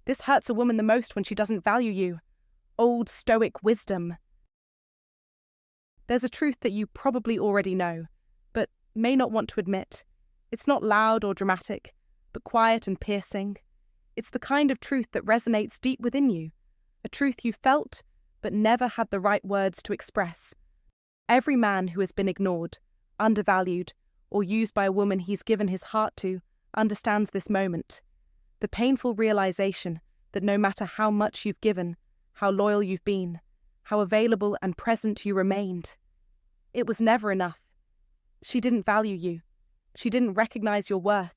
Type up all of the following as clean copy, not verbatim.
This hurts a woman the most when she doesn't value you. Old Stoic wisdom. There's a truth that you probably already know, but may not want to admit. It's not loud or dramatic, but quiet and piercing. It's the kind of truth that resonates deep within you, a truth you felt but never had the right words to express. Every man who has been ignored, undervalued, or used by a woman he's given his heart to understands this moment. The painful realization that no matter how much you've given, how loyal you've been, how available and present you remained, it was never enough. She didn't value you. She didn't recognize your worth.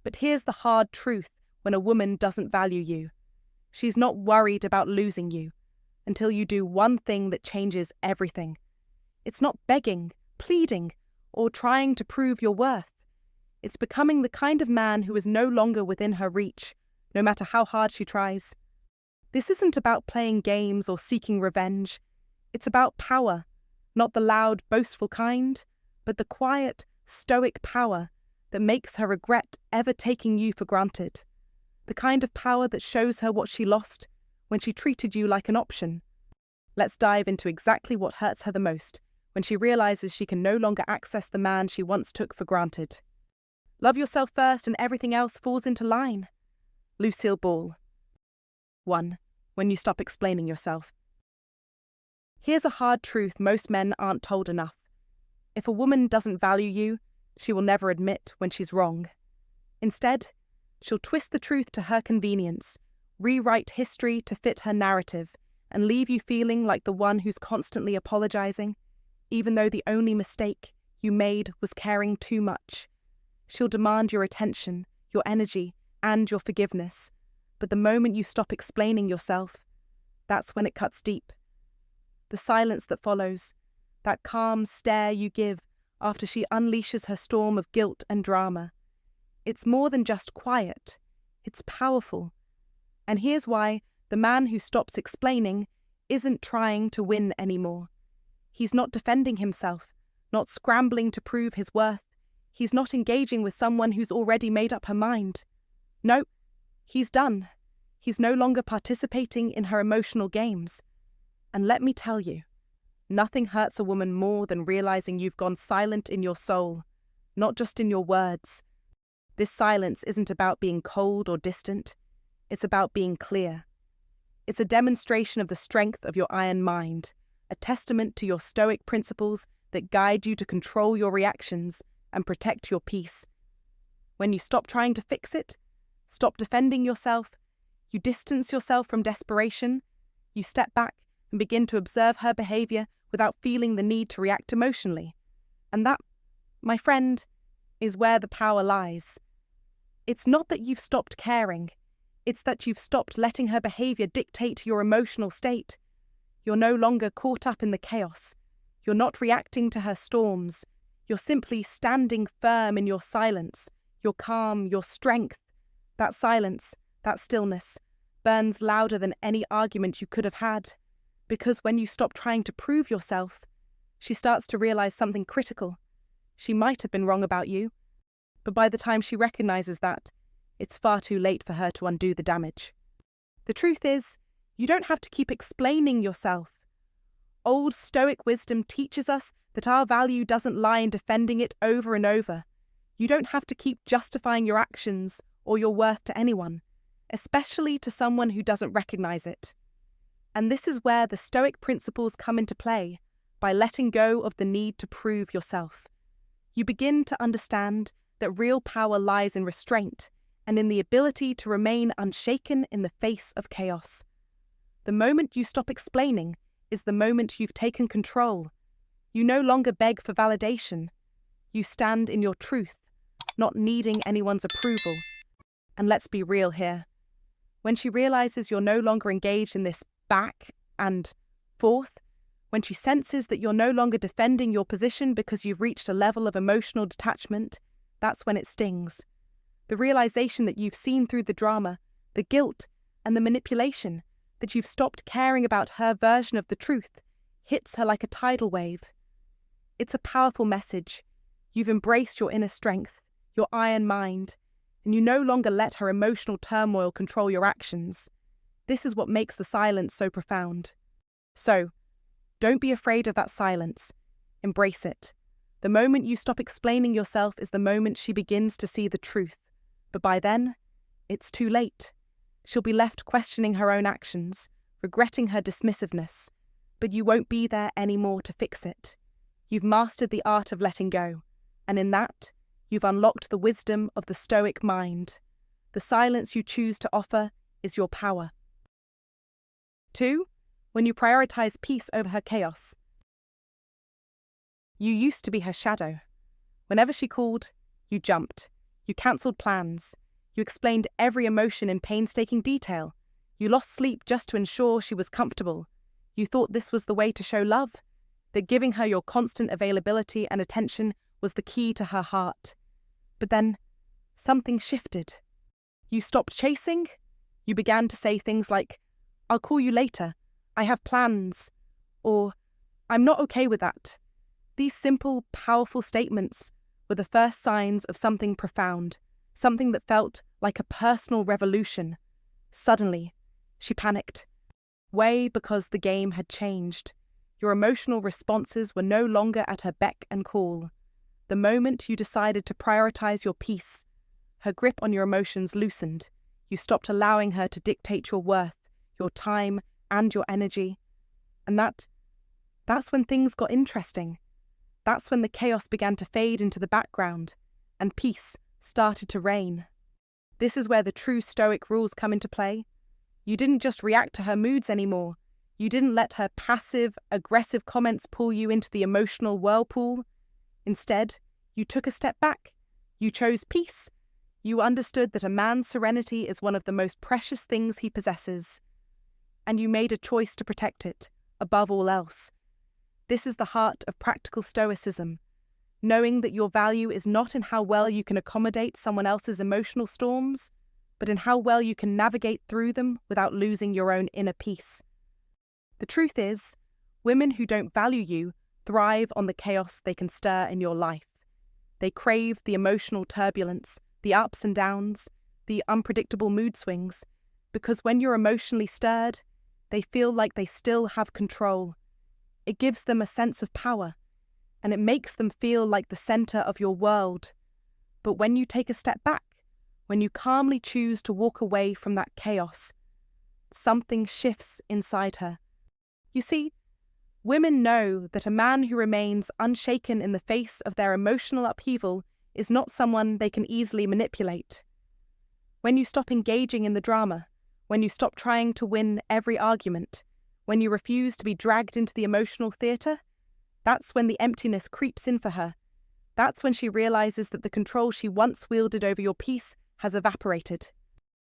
But here's the hard truth when a woman doesn't value you. She's not worried about losing you until you do one thing that changes everything. It's not begging, pleading, or trying to prove your worth. It's becoming the kind of man who is no longer within her reach, no matter how hard she tries. This isn't about playing games or seeking revenge. It's about power, not the loud, boastful kind, but the quiet, stoic power that makes her regret ever taking you for granted. The kind of power that shows her what she lost when she treated you like an option. Let's dive into exactly what hurts her the most when she realizes she can no longer access the man she once took for granted. Love yourself first and everything else falls into line. Lucille Ball. 1. When you stop explaining yourself. Here's a hard truth most men aren't told enough. If a woman doesn't value you, she will never admit when she's wrong. Instead, she'll twist the truth to her convenience, rewrite history to fit her narrative, and leave you feeling like the one who's constantly apologizing, even though the only mistake you made was caring too much. She'll demand your attention, your energy, and your forgiveness. But the moment you stop explaining yourself, that's when it cuts deep. The silence that follows, that calm stare you give after she unleashes her storm of guilt and drama. It's more than just quiet, it's powerful. And here's why the man who stops explaining isn't trying to win anymore. He's not defending himself, not scrambling to prove his worth. He's not engaging with someone who's already made up her mind. No, he's done. He's no longer participating in her emotional games. And let me tell you, nothing hurts a woman more than realizing you've gone silent in your soul, not just in your words. This silence isn't about being cold or distant. It's about being clear. It's a demonstration of the strength of your iron mind, a testament to your stoic principles that guide you to control your reactions and protect your peace. When you stop trying to fix it, stop defending yourself, you distance yourself from desperation, you step back and begin to observe her behavior without feeling the need to react emotionally. And that, my friend, is where the power lies. It's not that you've stopped caring, it's that you've stopped letting her behavior dictate your emotional state. You're no longer caught up in the chaos. You're not reacting to her storms. You're simply standing firm in your silence, your calm, your strength. That silence, that stillness, burns louder than any argument you could have had. Because when you stop trying to prove yourself, she starts to realize something critical. She might have been wrong about you, but by the time she recognizes that, it's far too late for her to undo the damage. The truth is, you don't have to keep explaining yourself. Old Stoic wisdom teaches us that our value doesn't lie in defending it over and over. You don't have to keep justifying your actions or your worth to anyone, especially to someone who doesn't recognize it. And this is where the Stoic principles come into play, by letting go of the need to prove yourself. You begin to understand that real power lies in restraint and in the ability to remain unshaken in the face of chaos. The moment you stop explaining is the moment you've taken control. You no longer beg for validation. You stand in your truth, not needing anyone's approval. And let's be real here. When she realizes you're no longer engaged in this back and forth, when she senses that you're no longer defending your position because you've reached a level of emotional detachment, that's when it stings. The realization that you've seen through the drama, the guilt, and the manipulation, that you've stopped caring about her version of the truth, hits her like a tidal wave. It's a powerful message. You've embraced your inner strength, your iron mind, and you no longer let her emotional turmoil control your actions. This is what makes the silence so profound. So, don't be afraid of that silence. Embrace it. The moment you stop explaining yourself is the moment she begins to see the truth. But by then, it's too late. She'll be left questioning her own actions, regretting her dismissiveness, but you won't be there anymore to fix it. You've mastered the art of letting go, and in that, you've unlocked the wisdom of the Stoic mind. The silence you choose to offer is your power. 2. When you prioritize peace over her chaos. You used to be her shadow. Whenever she called, you jumped. You cancelled plans. You explained every emotion in painstaking detail. You lost sleep just to ensure she was comfortable. You thought this was the way to show love, that giving her your constant availability and attention was the key to her heart. But then, something shifted. You stopped chasing. You began to say things like, "I'll call you later. I have plans." Or, "I'm not okay with that." These simple, powerful statements were the first signs of something profound, something that felt like a personal revolution. Suddenly, she panicked. Way because the game had changed. Your emotional responses were no longer at her beck and call. The moment you decided to prioritize your peace, her grip on your emotions loosened. You stopped allowing her to dictate your worth, your time, and your energy. And that's when things got interesting. That's when the chaos began to fade into the background, and peace started to reign. This is where the true Stoic rules come into play. You didn't just react to her moods anymore. You didn't let her passive, aggressive comments pull you into the emotional whirlpool. Instead, you took a step back. You chose peace. You understood that a man's serenity is one of the most precious things he possesses. And you made a choice to protect it, above all else. This is the heart of practical Stoicism, knowing that your value is not in how well you can accommodate someone else's emotional storms, but in how well you can navigate through them without losing your own inner peace. The truth is, women who don't value you thrive on the chaos they can stir in your life. They crave the emotional turbulence, the ups and downs, the unpredictable mood swings, because when you're emotionally stirred, they feel like they still have control. It gives them a sense of power, and it makes them feel like the center of your world. But when you take a step back, when you calmly choose to walk away from that chaos, something shifts inside her. You see, women know that a man who remains unshaken in the face of their emotional upheaval is not someone they can easily manipulate. When you stop engaging in the drama, when you stop trying to win every argument, when you refuse to be dragged into the emotional theatre, that's when the emptiness creeps in for her. That's when she realizes that the control she once wielded over your peace has evaporated.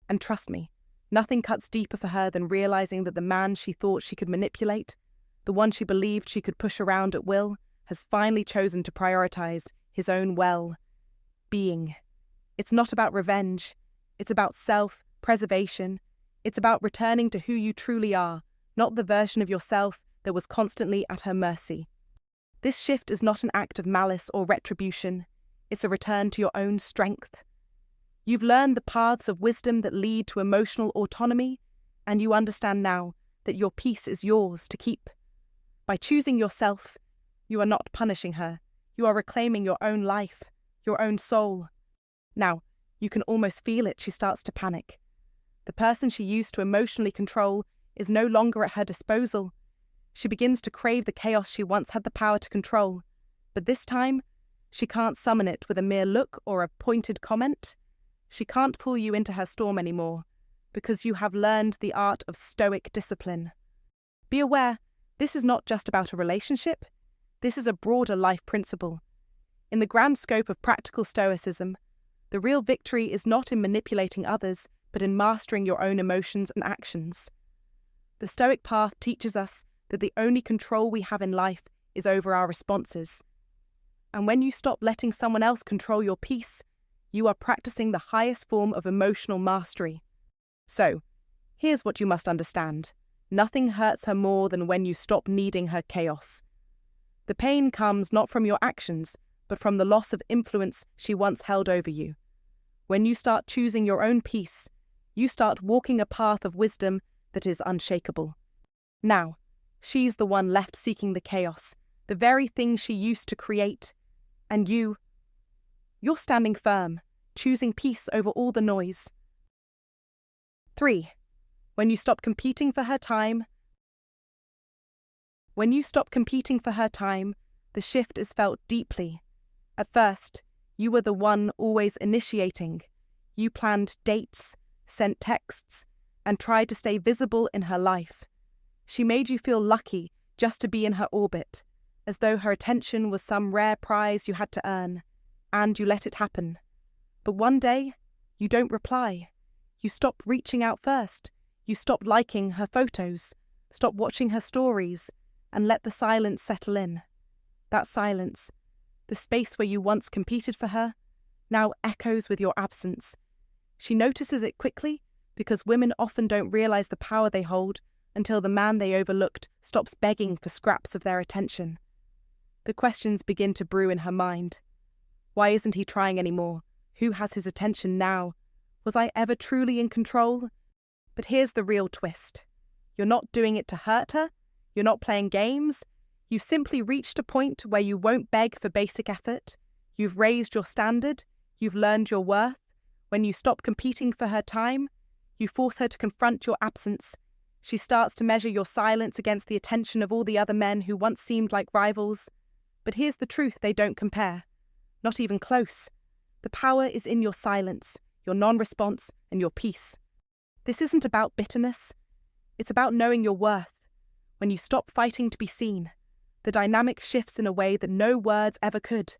And trust me, nothing cuts deeper for her than realizing that the man she thought she could manipulate, the one she believed she could push around at will, has finally chosen to prioritize his own well-being. It's not about revenge. It's about self-preservation. It's about returning to who you truly are, not the version of yourself that was constantly at her mercy. This shift is not an act of malice or retribution. It's a return to your own strength. You've learned the paths of wisdom that lead to emotional autonomy, and you understand now that your peace is yours to keep. By choosing yourself, you are not punishing her. You are reclaiming your own life, your own soul. Now, you can almost feel it. She starts to panic. The person she used to emotionally control is no longer at her disposal. She begins to crave the chaos she once had the power to control. But this time, she can't summon it with a mere look or a pointed comment. She can't pull you into her storm anymore, because you have learned the art of Stoic discipline. Be aware, this is not just about a relationship. This is a broader life principle. In the grand scope of practical Stoicism, the real victory is not in manipulating others, but in mastering your own emotions and actions. The Stoic path teaches us that the only control we have in life is over our responses. And when you stop letting someone else control your peace, you are practicing the highest form of emotional mastery. So, here's what you must understand. Nothing hurts her more than when you stop needing her chaos. The pain comes not from your actions, but from the loss of influence she once held over you. When you start choosing your own peace, you start walking a path of wisdom that is unshakable. Now, she's the one left seeking the chaos, the very thing she used to create. And you're standing firm, choosing peace over all the noise. 3. When you stop competing for her time, the shift is felt deeply. At first, you were the one always initiating. You planned dates, sent texts, and tried to stay visible in her life. She made you feel lucky just to be in her orbit, as though her attention was some rare prize you had to earn, and you let it happen. But one day, you don't reply. You stop reaching out first. You stop liking her photos, stop watching her stories, and let the silence settle in. That silence, the space where you once competed for her, now echoes with your absence. She notices it quickly because women often don't realize the power they hold until the man they overlooked stops begging for scraps of their attention. The questions begin to brew in her mind. Why isn't he trying anymore? Who has his attention now? Was I ever truly in control? But here's the real twist. You're not doing it to hurt her. You're not playing games. You've simply reached a point where you won't beg for basic effort. You've raised your standard. You've learned your worth. When you stop competing for her time, you force her to confront your absence. She starts to measure your silence against the attention of all the other men who once seemed like rivals. But here's the truth they don't compare. Not even close. The power is in your silence, your non-response, and your peace. This isn't about bitterness. It's about knowing your worth. When you stop fighting to be seen, the dynamic shifts in a way that no words ever could.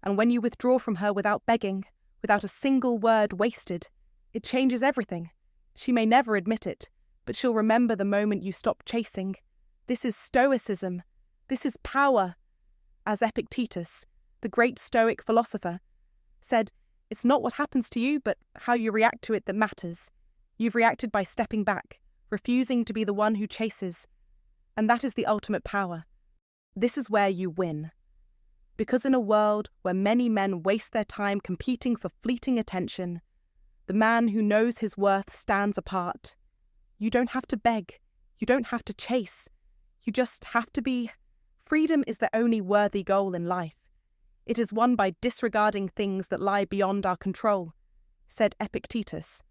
And when you withdraw from her without begging, without a single word wasted, it changes everything. She may never admit it, but she'll remember the moment you stopped chasing. This is Stoicism. This is power. As Epictetus, the great Stoic philosopher, said, it's not what happens to you, but how you react to it that matters. You've reacted by stepping back, refusing to be the one who chases. And that is the ultimate power. This is where you win. Because in a world where many men waste their time competing for fleeting attention, the man who knows his worth stands apart. You don't have to beg. You don't have to chase. You just have to be. Freedom is the only worthy goal in life. It is won by disregarding things that lie beyond our control, said Epictetus.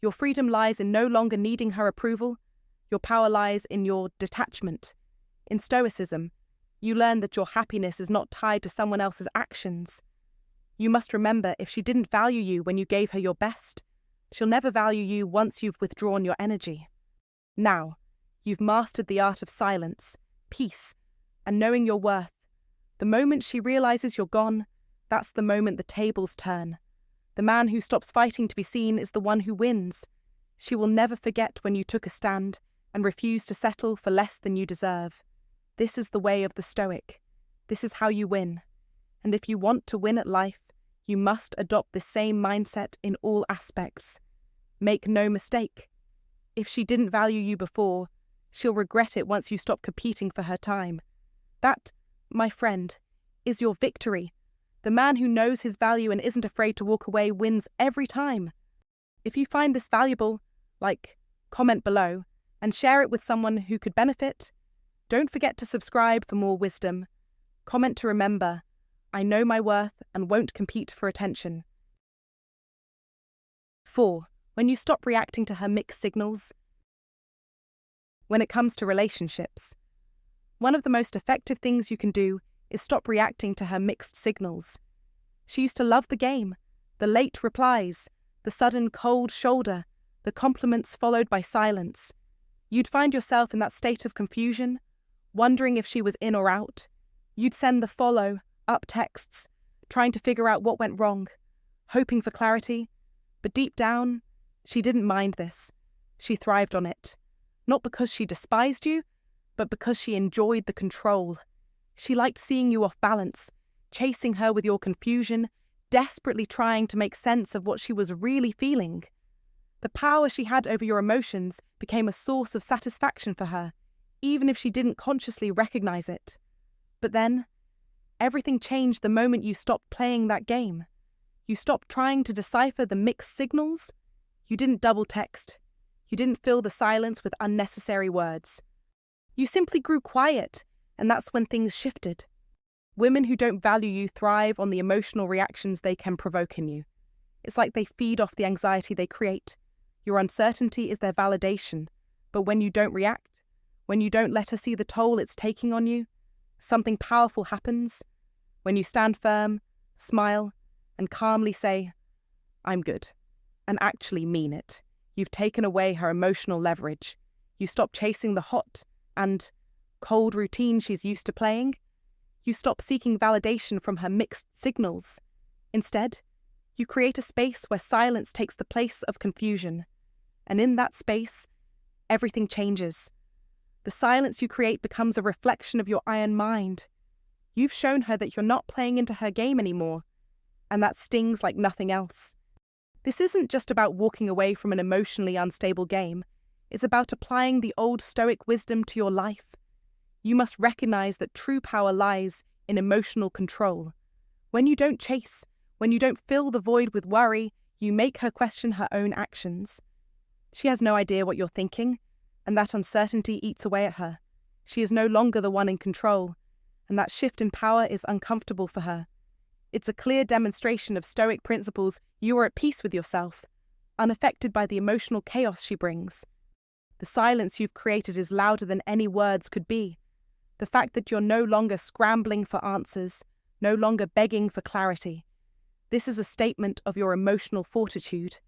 Your freedom lies in no longer needing her approval. Your power lies in your detachment. In Stoicism, you learn that your happiness is not tied to someone else's actions. You must remember, if she didn't value you when you gave her your best, she'll never value you once you've withdrawn your energy. Now, you've mastered the art of silence, peace, and knowing your worth. The moment she realizes you're gone, that's the moment the tables turn. The man who stops fighting to be seen is the one who wins. She will never forget when you took a stand and refused to settle for less than you deserve. This is the way of the Stoic. This is how you win. And if you want to win at life, you must adopt the same mindset in all aspects. Make no mistake. If she didn't value you before, she'll regret it once you stop competing for her time. That, my friend, is your victory. The man who knows his value and isn't afraid to walk away wins every time. If you find this valuable, comment below and share it with someone who could benefit. Don't forget to subscribe for more wisdom. Comment to remember, I know my worth and won't compete for attention. 4. When you stop reacting to her mixed signals. When it comes to relationships, one of the most effective things you can do is stop reacting to her mixed signals. She used to love the game, the late replies, the sudden cold shoulder, the compliments followed by silence. You'd find yourself in that state of confusion, wondering if she was in or out. You'd send the follow-up texts, trying to figure out what went wrong, hoping for clarity. But deep down, she didn't mind this. She thrived on it. Not because she despised you, but because she enjoyed the control. She liked seeing you off balance, chasing her with your confusion, desperately trying to make sense of what she was really feeling. The power she had over your emotions became a source of satisfaction for her, even if she didn't consciously recognize it. But then, everything changed the moment you stopped playing that game. You stopped trying to decipher the mixed signals. You didn't double text. You didn't fill the silence with unnecessary words. You simply grew quiet, and that's when things shifted. Women who don't value you thrive on the emotional reactions they can provoke in you. It's like they feed off the anxiety they create. Your uncertainty is their validation, but when you don't react, when you don't let her see the toll it's taking on you, something powerful happens. When you stand firm, smile, and calmly say, "I'm good," and actually mean it, you've taken away her emotional leverage. You stop chasing the hot and cold routine she's used to playing. You stop seeking validation from her mixed signals. Instead, you create a space where silence takes the place of confusion. And in that space, everything changes. The silence you create becomes a reflection of your iron mind. You've shown her that you're not playing into her game anymore, and that stings like nothing else. This isn't just about walking away from an emotionally unstable game. It's about applying the old Stoic wisdom to your life. You must recognize that true power lies in emotional control. When you don't chase, when you don't fill the void with worry, you make her question her own actions. She has no idea what you're thinking, and that uncertainty eats away at her. She is no longer the one in control, and that shift in power is uncomfortable for her. It's a clear demonstration of Stoic principles. You are at peace with yourself, unaffected by the emotional chaos she brings. The silence you've created is louder than any words could be. The fact that you're no longer scrambling for answers, no longer begging for clarity. This is a statement of your emotional fortitude.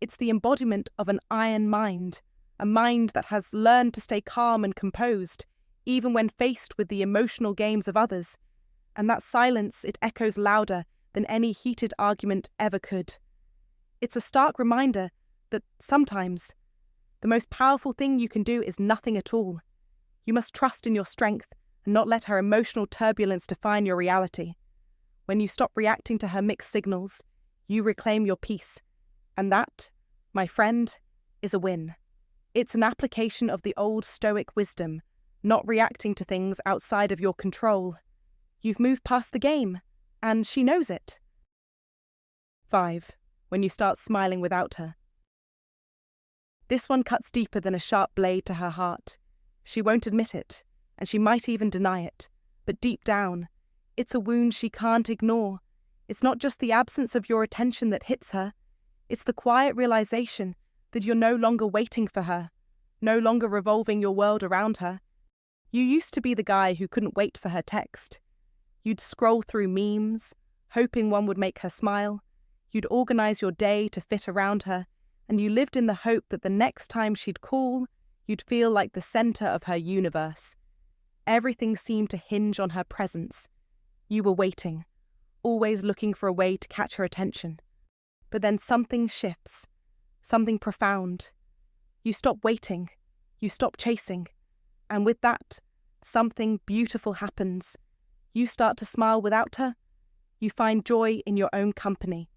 It's the embodiment of an iron mind, a mind that has learned to stay calm and composed, even when faced with the emotional games of others. And that silence, it echoes louder than any heated argument ever could. It's a stark reminder that sometimes the most powerful thing you can do is nothing at all. You must trust in your strength and not let her emotional turbulence define your reality. When you stop reacting to her mixed signals, you reclaim your peace. And that, my friend, is a win. It's an application of the old Stoic wisdom, not reacting to things outside of your control. You've moved past the game, and she knows it. 5. When you start smiling without her. This one cuts deeper than a sharp blade to her heart. She won't admit it, and she might even deny it. But deep down, it's a wound she can't ignore. It's not just the absence of your attention that hits her. It's the quiet realization that you're no longer waiting for her, no longer revolving your world around her. You used to be the guy who couldn't wait for her text. You'd scroll through memes, hoping one would make her smile. You'd organize your day to fit around her, and you lived in the hope that the next time she'd call, you'd feel like the center of her universe. Everything seemed to hinge on her presence. You were waiting, always looking for a way to catch her attention. But then something shifts, something profound. You stop waiting, you stop chasing, and with that, something beautiful happens. You start to smile without her. You find joy in your own company.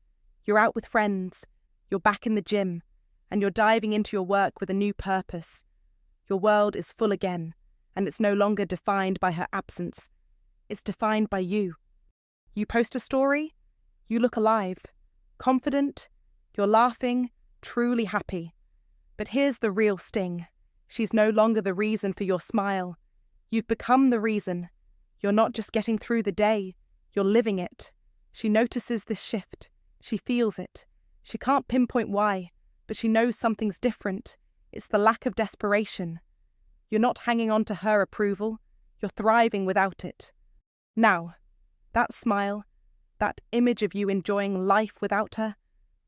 You're out with friends, you're back in the gym, and you're diving into your work with a new purpose. Your world is full again, and it's no longer defined by her absence. It's defined by you. You post a story, you look alive, confident, you're laughing, truly happy. But here's the real sting. She's no longer the reason for your smile. You've become the reason. You're not just getting through the day, you're living it. She notices this shift. She feels it. She can't pinpoint why, but she knows something's different. It's the lack of desperation. You're not hanging on to her approval. You're thriving without it. Now, that smile, that image of you enjoying life without her,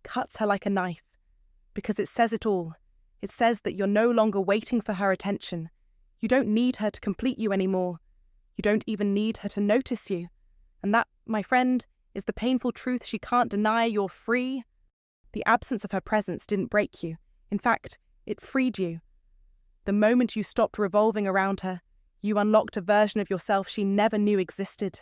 cuts her like a knife, because it says it all. It says that you're no longer waiting for her attention. You don't need her to complete you anymore. You don't even need her to notice you. And that, my friend, is the painful truth she can't deny. You're free. The absence of her presence didn't break you. In fact, it freed you. The moment you stopped revolving around her, you unlocked a version of yourself she never knew existed.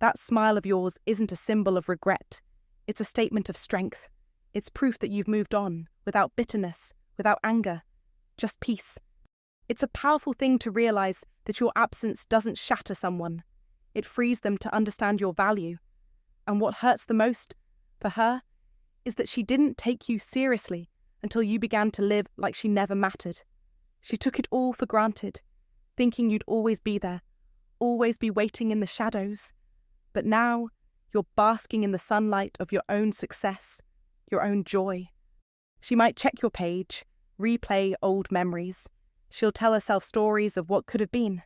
That smile of yours isn't a symbol of regret. It's a statement of strength. It's proof that you've moved on, without bitterness, without anger, just peace. It's a powerful thing to realize that your absence doesn't shatter someone. It frees them to understand your value. And what hurts the most, for her, is that she didn't take you seriously until you began to live like she never mattered. She took it all for granted, thinking you'd always be there, always be waiting in the shadows. But now, you're basking in the sunlight of your own success, your own joy. She might check your page, replay old memories. She'll tell herself stories of what could have been.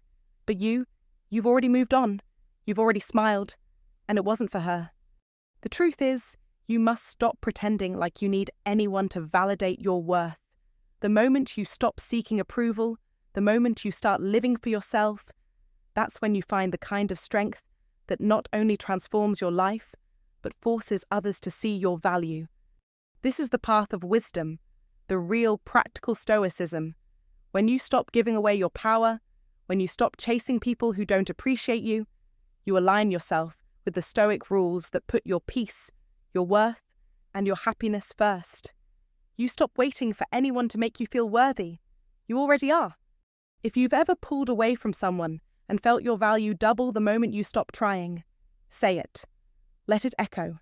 But you've already moved on. You've already smiled. And it wasn't for her. The truth is, you must stop pretending like you need anyone to validate your worth. The moment you stop seeking approval, the moment you start living for yourself, that's when you find the kind of strength that not only transforms your life, but forces others to see your value. This is the path of wisdom, the real practical stoicism. When you stop giving away your power, when you stop chasing people who don't appreciate you, you align yourself with the Stoic rules that put your peace, your worth, and your happiness first. You stop waiting for anyone to make you feel worthy. You already are. If you've ever pulled away from someone and felt your value double the moment you stop trying, say it. Let it echo.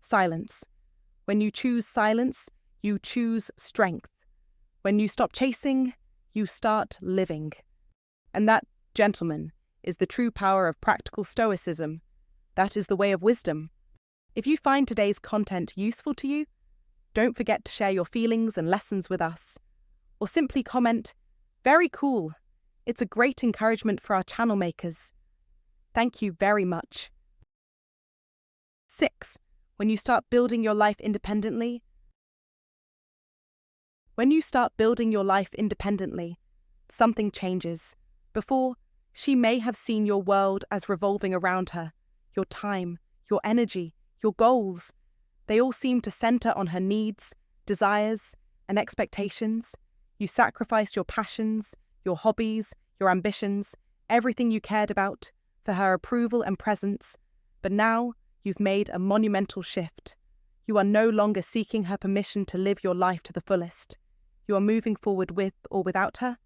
Silence. When you choose silence, you choose strength. When you stop chasing, you start living. And that, gentlemen, is the true power of practical stoicism. That is the way of wisdom. If you find today's content useful to you, don't forget to share your feelings and lessons with us. Or simply comment, "Very cool." It's a great encouragement for our channel makers. Thank you very much. 6. When you start building your life independently. When you start building your life independently, something changes. Before, she may have seen your world as revolving around her. Your time, your energy, your goals. They all seem to center on her needs, desires, and expectations. You sacrificed your passions, your hobbies, your ambitions, everything you cared about, for her approval and presence. But now, you've made a monumental shift. You are no longer seeking her permission to live your life to the fullest. You are moving forward with or without her.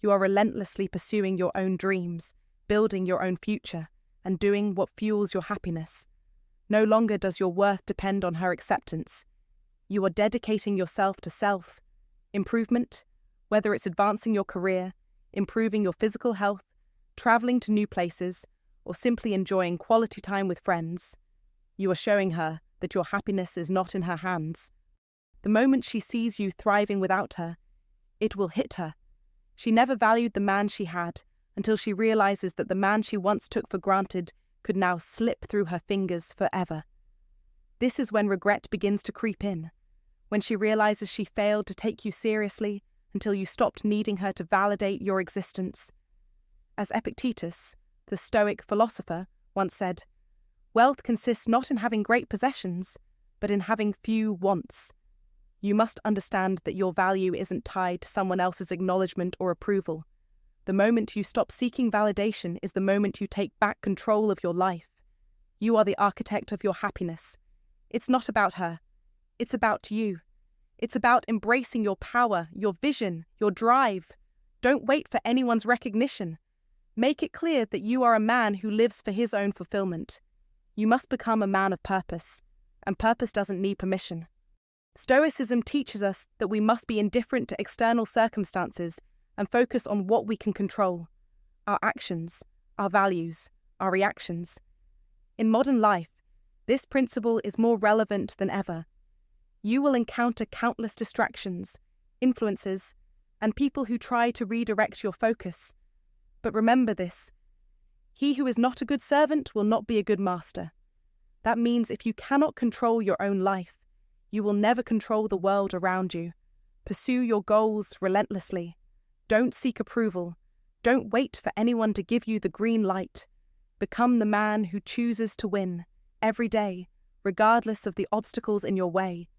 You are relentlessly pursuing your own dreams, building your own future, and doing what fuels your happiness. No longer does your worth depend on her acceptance. You are dedicating yourself to self-improvement, whether it's advancing your career, improving your physical health, traveling to new places, or simply enjoying quality time with friends. You are showing her that your happiness is not in her hands. The moment she sees you thriving without her, it will hit her. She never valued the man she had until she realizes that the man she once took for granted could now slip through her fingers forever. This is when regret begins to creep in, when she realizes she failed to take you seriously until you stopped needing her to validate your existence. As Epictetus, the Stoic philosopher, once said, "Wealth consists not in having great possessions, but in having few wants." You must understand that your value isn't tied to someone else's acknowledgement or approval. The moment you stop seeking validation is the moment you take back control of your life. You are the architect of your happiness. It's not about her. It's about you. It's about embracing your power, your vision, your drive. Don't wait for anyone's recognition. Make it clear that you are a man who lives for his own fulfillment. You must become a man of purpose, and purpose doesn't need permission. Stoicism teaches us that we must be indifferent to external circumstances and focus on what we can control: our actions, our values, our reactions. In modern life, this principle is more relevant than ever. You will encounter countless distractions, influences, and people who try to redirect your focus. But remember this: he who is not a good servant will not be a good master. That means if you cannot control your own life, you will never control the world around you. Pursue your goals relentlessly. Don't seek approval. Don't wait for anyone to give you the green light. Become the man who chooses to win every day, regardless of the obstacles in your way.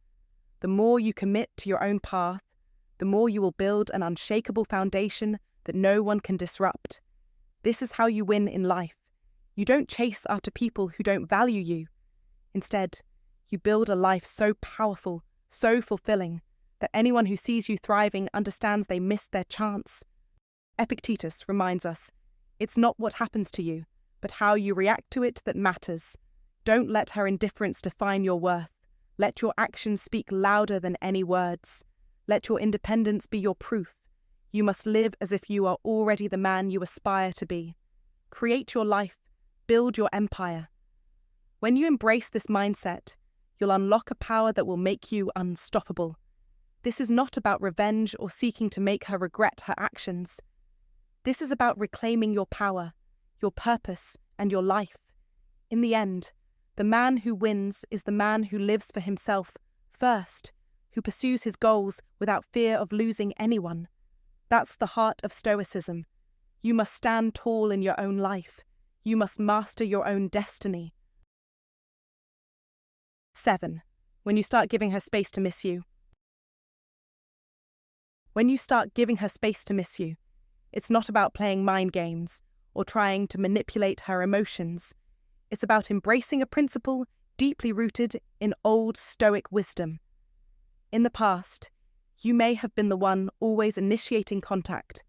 The more you commit to your own path, the more you will build an unshakable foundation that no one can disrupt. This is how you win in life. You don't chase after people who don't value you. Instead, you build a life so powerful, so fulfilling, that anyone who sees you thriving understands they missed their chance. Epictetus reminds us, it's not what happens to you, but how you react to it that matters. Don't let her indifference define your worth. Let your actions speak louder than any words. Let your independence be your proof. You must live as if you are already the man you aspire to be. Create your life. Build your empire. When you embrace this mindset, you'll unlock a power that will make you unstoppable. This is not about revenge or seeking to make her regret her actions. This is about reclaiming your power, your purpose, and your life. In the end, the man who wins is the man who lives for himself first, who pursues his goals without fear of losing anyone. That's the heart of Stoicism. You must stand tall in your own life. You must master your own destiny. 7. When you start giving her space to miss you. When you start giving her space to miss you, it's not about playing mind games or trying to manipulate her emotions. It's about embracing a principle deeply rooted in Old Stoic wisdom. In the past, you may have been the one always initiating contact,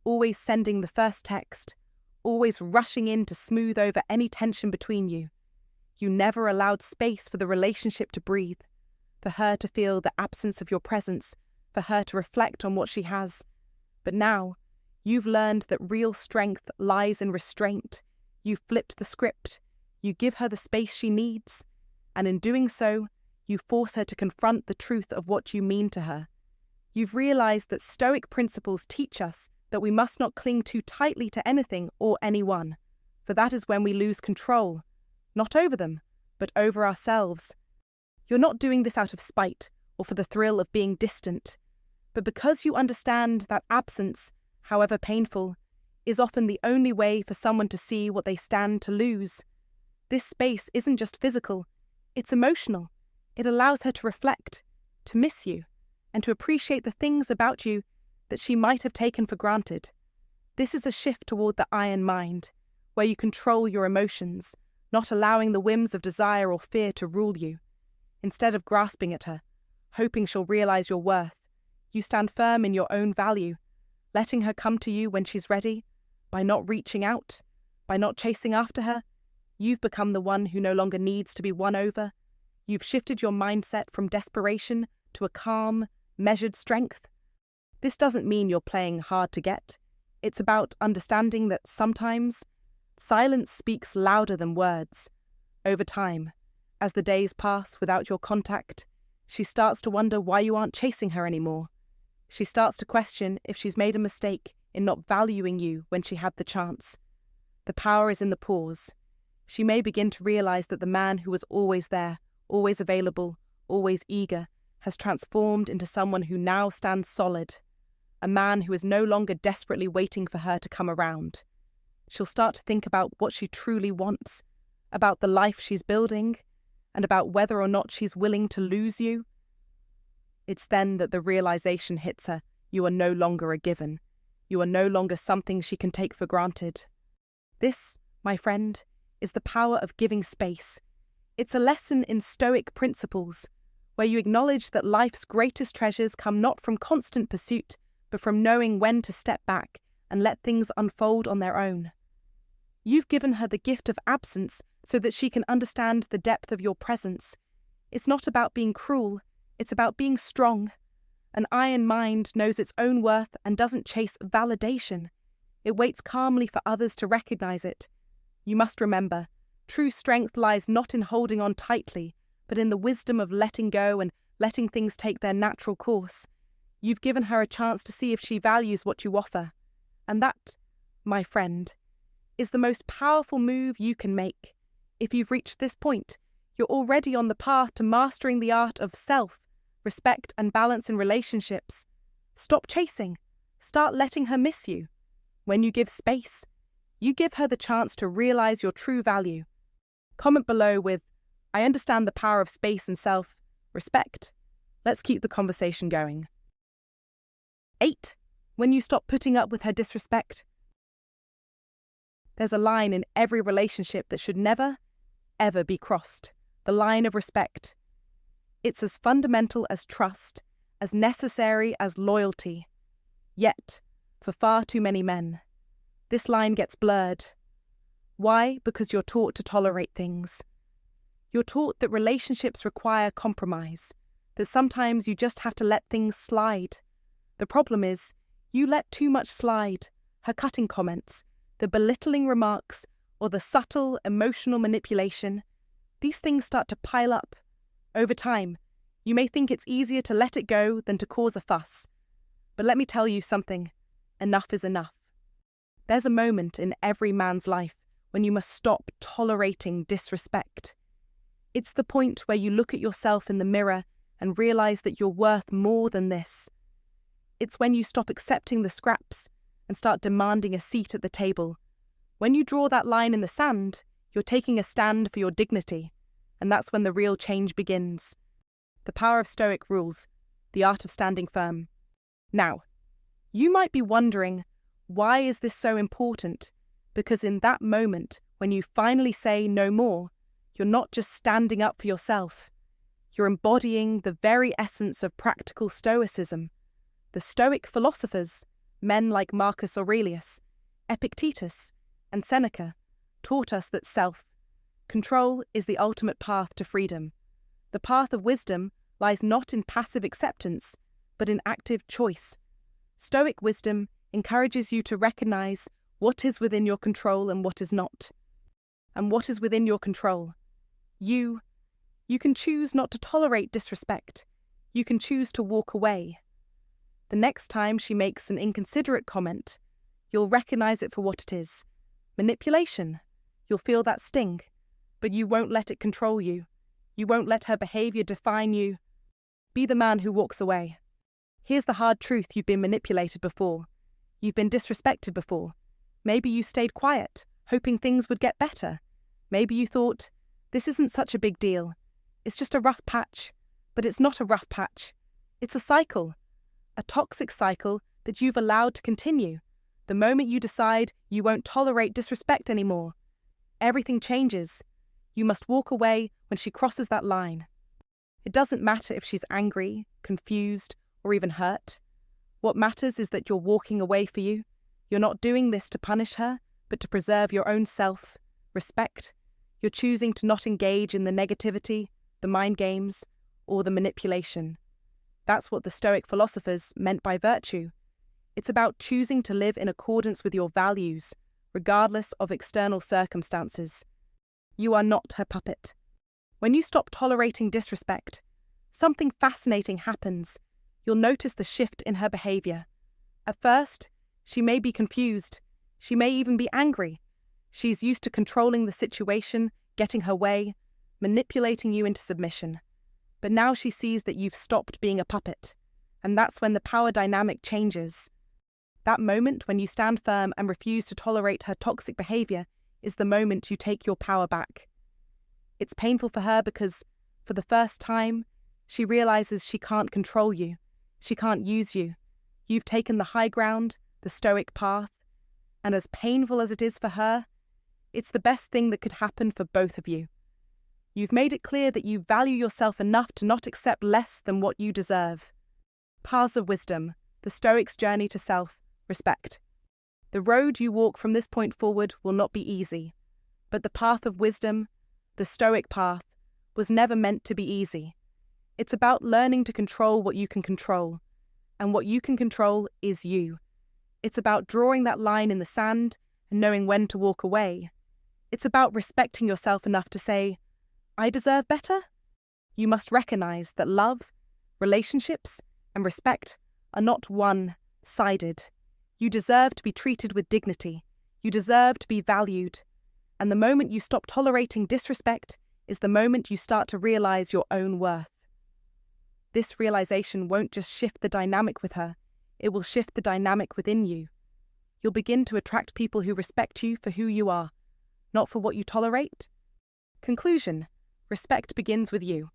always sending the first text, always rushing in to smooth over any tension between you. You never allowed space for the relationship to breathe, for her to feel the absence of your presence, for her to reflect on what she has. But now, you've learned that real strength lies in restraint. You've flipped the script. You give her the space she needs, and in doing so, you force her to confront the truth of what you mean to her. You've realized that Stoic principles teach us that we must not cling too tightly to anything or anyone, for that is when we lose control, not over them, but over ourselves. You're not doing this out of spite or for the thrill of being distant, but because you understand that absence, however painful, is often the only way for someone to see what they stand to lose. This space isn't just physical, it's emotional. It allows her to reflect, to miss you, and to appreciate the things about you that she might have taken for granted. This is a shift toward the iron mind, where you control your emotions, not allowing the whims of desire or fear to rule you. Instead of grasping at her, hoping she'll realize your worth, you stand firm in your own value, letting her come to you when she's ready. By not reaching out, by not chasing after her, you've become the one who no longer needs to be won over. You've shifted your mindset from desperation to a calm, measured strength. This doesn't mean you're playing hard to get. It's about understanding that sometimes silence speaks louder than words. Over time, as the days pass without your contact, she starts to wonder why you aren't chasing her anymore. She starts to question if she's made a mistake in not valuing you when she had the chance. The power is in the pause. She may begin to realize that the man who was always there, always available, always eager, has transformed into someone who now stands solid. A man who is no longer desperately waiting for her to come around. She'll start to think about what she truly wants, about the life she's building, and about whether or not she's willing to lose you. It's then that the realization hits her: you are no longer a given. You are no longer something she can take for granted. This, my friend, is the power of giving space. It's a lesson in Stoic principles, where you acknowledge that life's greatest treasures come not from constant pursuit, but from knowing when to step back and let things unfold on their own. You've given her the gift of absence so that she can understand the depth of your presence. It's not about being cruel, it's about being strong. An iron mind knows its own worth and doesn't chase validation. It waits calmly for others to recognize it. You must remember, true strength lies not in holding on tightly, but in the wisdom of letting go and letting things take their natural course. You've given her a chance to see if she values what you offer. And that, my friend, is the most powerful move you can make. If you've reached this point, you're already on the path to mastering the art of self, respect, and balance in relationships. Stop chasing. Start letting her miss you. When you give space, you give her the chance to realize your true value. Comment below with, "I understand the power of space and self-respect." Let's keep the conversation going. 8. When you stop putting up with her disrespect. There's a line in every relationship that should never, ever be crossed. The line of respect. It's as fundamental as trust, as necessary as loyalty. Yet, for far too many men, this line gets blurred. Why? Because you're taught to tolerate things. You're taught that relationships require compromise, that sometimes you just have to let things slide. The problem is, you let too much slide. Her cutting comments, the belittling remarks, or the subtle emotional manipulation, these things start to pile up. Over time, you may think it's easier to let it go than to cause a fuss. But let me tell you something, enough is enough. There's a moment in every man's life when you must stop tolerating disrespect. It's the point where you look at yourself in the mirror and realize that you're worth more than this. It's when you stop accepting the scraps and start demanding a seat at the table. When you draw that line in the sand, you're taking a stand for your dignity, and that's when the real change begins. The power of Stoic rules, the art of standing firm. Now, you might be wondering, why is this so important? Because in that moment, when you finally say no more, you're not just standing up for yourself. You're embodying the very essence of practical Stoicism. The Stoic philosophers, men like Marcus Aurelius, Epictetus, and Seneca, taught us that self-control is the ultimate path to freedom. The path of wisdom lies not in passive acceptance, but in active choice. Stoic wisdom encourages you to recognize what is within your control and what is not. And what is within your control? You can choose not to tolerate disrespect. You can choose to walk away. The next time she makes an inconsiderate comment, you'll recognize it for what it is. Manipulation. You'll feel that sting, but you won't let it control you. You won't let her behavior define you. Be the man who walks away. Here's the hard truth: you've been manipulated before. You've been disrespected before. Maybe you stayed quiet, hoping things would get better. Maybe you thought, this isn't such a big deal. It's just a rough patch. But it's not a rough patch. It's a cycle. A toxic cycle that you've allowed to continue. The moment you decide you won't tolerate disrespect anymore, everything changes. You must walk away when she crosses that line. It doesn't matter if she's angry, confused, or even hurt. What matters is that you're walking away for you. You're not doing this to punish her, but to preserve your own self-respect. You're choosing to not engage in the negativity, the mind games, or the manipulation. That's what the Stoic philosophers meant by virtue. It's about choosing to live in accordance with your values, regardless of external circumstances. You are not her puppet. When you stop tolerating disrespect, something fascinating happens. You'll notice the shift in her behavior. At first, she may be confused. She may even be angry. She's used to controlling the situation, getting her way, manipulating you into submission. But now she sees that you've stopped being a puppet, and that's when the power dynamic changes. That moment when you stand firm and refuse to tolerate her toxic behavior is the moment you take your power back. It's painful for her because, for the first time, she realizes she can't control you. She can't use you. You've taken the high ground, the Stoic path, and as painful as it is for her, it's the best thing that could happen for both of you. You've made it clear that you value yourself enough to not accept less than what you deserve. Paths of wisdom, the Stoics' journey to self-respect. The road you walk from this point forward will not be easy, but the path of wisdom, the Stoic path, was never meant to be easy. It's about learning to control what you can control, and what you can control is you. It's about drawing that line in the sand and knowing when to walk away. It's about respecting yourself enough to say, I deserve better. You must recognize that love, relationships, and respect are not one-sided. You deserve to be treated with dignity. You deserve to be valued. And the moment you stop tolerating disrespect is the moment you start to realize your own worth. This realization won't just shift the dynamic with her, it will shift the dynamic within you. You'll begin to attract people who respect you for who you are, not for what you tolerate. Conclusion: respect begins with you.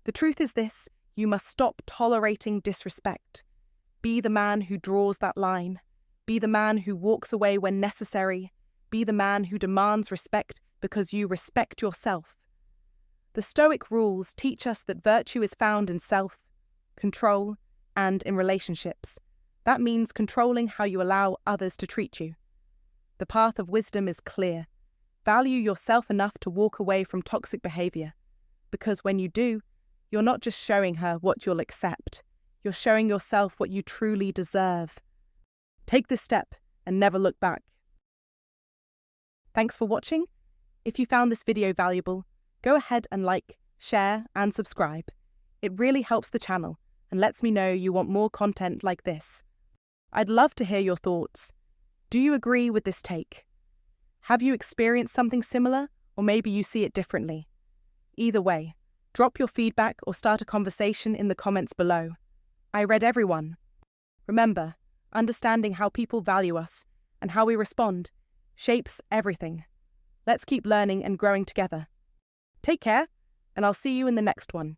The truth is this: you must stop tolerating disrespect. Be the man who draws that line. Be the man who walks away when necessary. Be the man who demands respect because you respect yourself. The Stoic rules teach us that virtue is found in self-control and in relationships. That means controlling how you allow others to treat you. The path of wisdom is clear. Value yourself enough to walk away from toxic behavior. because when you do, you're not just showing her what you'll accept, you're showing yourself what you truly deserve. Take this step and never look back. Thanks for watching. If you found this video valuable, go ahead and like, share, and subscribe. It really helps the channel and lets me know you want more content like this. I'd love to hear your thoughts. Do you agree with this take? Have you experienced something similar, or maybe you see it differently? Either way, drop your feedback or start a conversation in the comments below. I read everyone. Remember, understanding how people value us and how we respond shapes everything. Let's keep learning and growing together. Take care, and I'll see you in the next one.